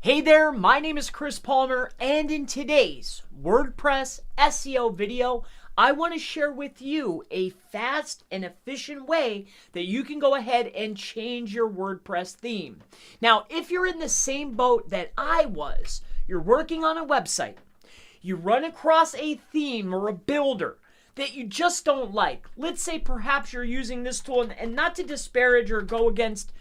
Hey there, my name is Chris Palmer, and in today's WordPress SEO video, I want to share with you a fast and efficient way that you can go ahead and change your WordPress theme. Now, if you're in the same boat that I was, you're working on a website, you run across a theme or a builder that you just don't like. Let's say perhaps you're using this tool, and not to disparage or go against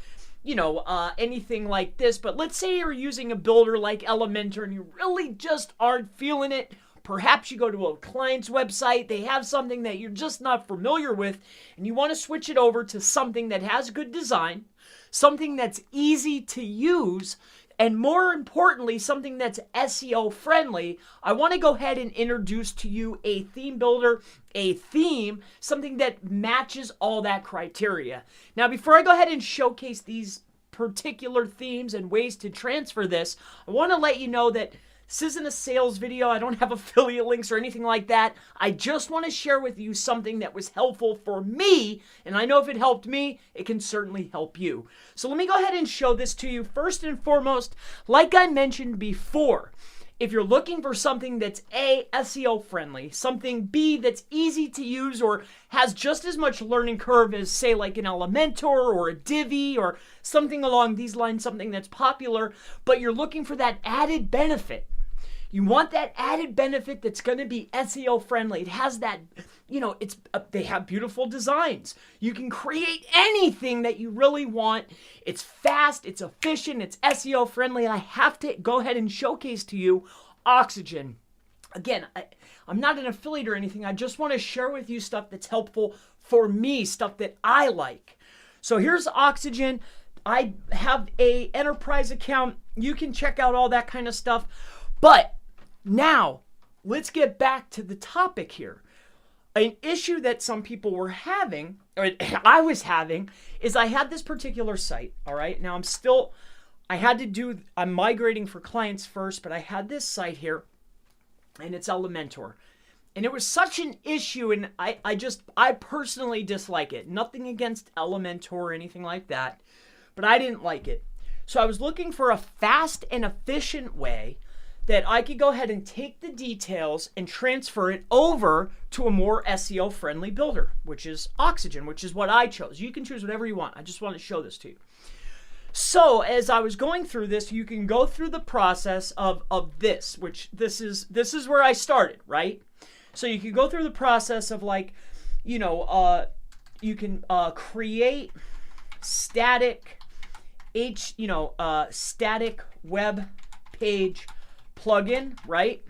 anything like this, but let's say you're using a builder like Elementor and you really just aren't feeling it. Perhaps you go to a client's website, they have something that you're just not familiar with, and you want to switch it over to something that has good design, something that's easy to use, and more importantly, something that's SEO friendly. I want to go ahead and introduce to you a theme builder, a theme, something that matches all that criteria. Now, before I go ahead and showcase these particular themes and ways to transfer this, I want to let you know that this isn't a sales video. I don't have affiliate links or anything like that. I just want to share with you something that was helpful for me, and I know if it helped me, it can certainly help you. So let me go ahead and show this to you. First and foremost, like I mentioned before, if you're looking for something that's A, SEO friendly, something B, that's easy to use or has just as much learning curve as, say, like an Elementor or a Divi or something along these lines, something that's popular, but you're looking for that added benefit. You want that added benefit that's going to be SEO friendly. It has that, they have beautiful designs. You can create anything that you really want. It's fast, it's efficient, it's SEO friendly. I have to go ahead and showcase to you Oxygen. Again, I'm not an affiliate or anything. I just want to share with you stuff that's helpful for me, stuff that I like. So here's Oxygen. I have a enterprise account. You can check out all that kind of stuff. But now, let's get back to the topic here. An issue that some people were having, or I was having, is I had this particular site, all right? Now, I'm migrating for clients first, but I had this site here, and it's Elementor. And it was such an issue, and I personally dislike it. Nothing against Elementor or anything like that, but I didn't like it. So I was looking for a fast and efficient way that I could go ahead and take the details and transfer it over to a more SEO friendly builder, which is Oxygen, which is what I chose. You can choose whatever you want. I just want to show this to you. So as I was going through this, you can go through the process of this, which this is where I started, right? So you can go through the process of you can create static static web page plugin, right?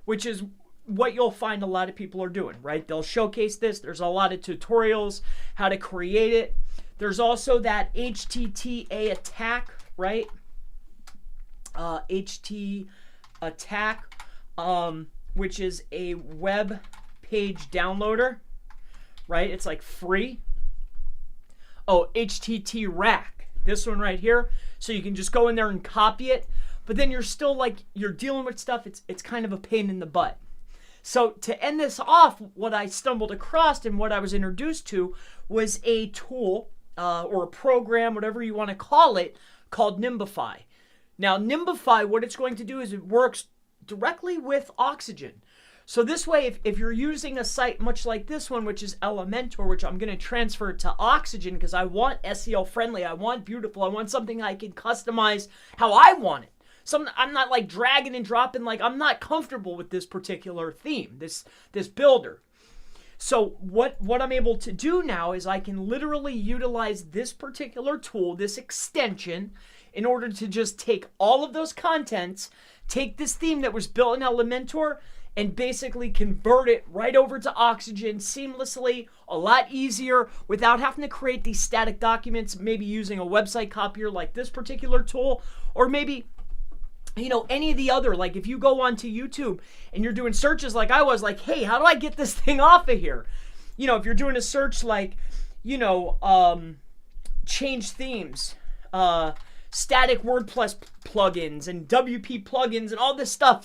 Which is what you'll find a lot of people are doing, right? They'll showcase this. There's a lot of tutorials how to create it. There's also that HTTP attack, right? HT attack, which is a web page downloader, right? It's like free. Oh, HTTP rack, this one right here. So you can just go in there and copy it. But then you're still you're dealing with stuff, it's kind of a pain in the butt. So to end this off, what I stumbled across and what I was introduced to was a tool or a program, whatever you want to call it, called Nimbify. Now Nimbify, what it's going to do is it works directly with Oxygen. So this way, if you're using a site much like this one, which is Elementor, which I'm going to transfer to Oxygen because I want SEO friendly, I want beautiful, I want something I can customize how I want it. I'm not dragging and dropping, I'm not comfortable with this particular theme, this builder. So what I'm able to do now is I can literally utilize this particular tool, this extension, in order to just take all of those contents, take this theme that was built in Elementor, and basically convert it right over to Oxygen seamlessly, a lot easier, without having to create these static documents, maybe using a website copier like this particular tool, or maybe any of the other, if you go onto YouTube and you're doing searches like I was, hey, how do I get this thing off of here? If you're doing a search change themes, static WordPress plugins and WP plugins and all this stuff,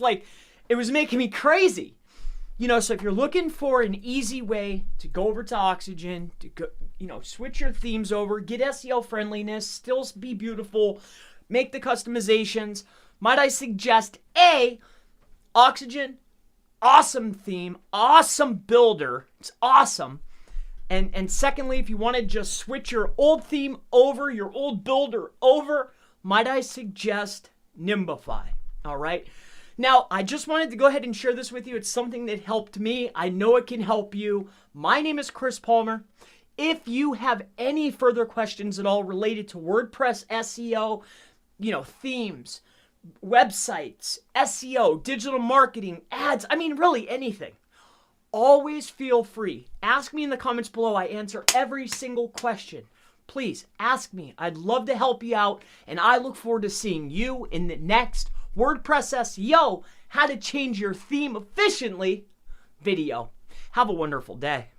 it was making me crazy. So if you're looking for an easy way to go over to Oxygen, to go, switch your themes over, get SEO friendliness, still be beautiful, make the customizations. Might I suggest A, Oxygen, awesome theme, awesome builder. It's awesome. And secondly, if you want to just switch your old theme over, your old builder over, might I suggest Nimbify. All right. Now, I just wanted to go ahead and share this with you. It's something that helped me. I know it can help you. My name is Chris Palmer. If you have any further questions at all related to WordPress SEO, themes, websites, SEO, digital marketing, ads, really anything, always feel free. Ask me in the comments below. I answer every single question. Please ask me. I'd love to help you out, and I look forward to seeing you in the next WordPress SEO, how to change your theme efficiently video. Have a wonderful day.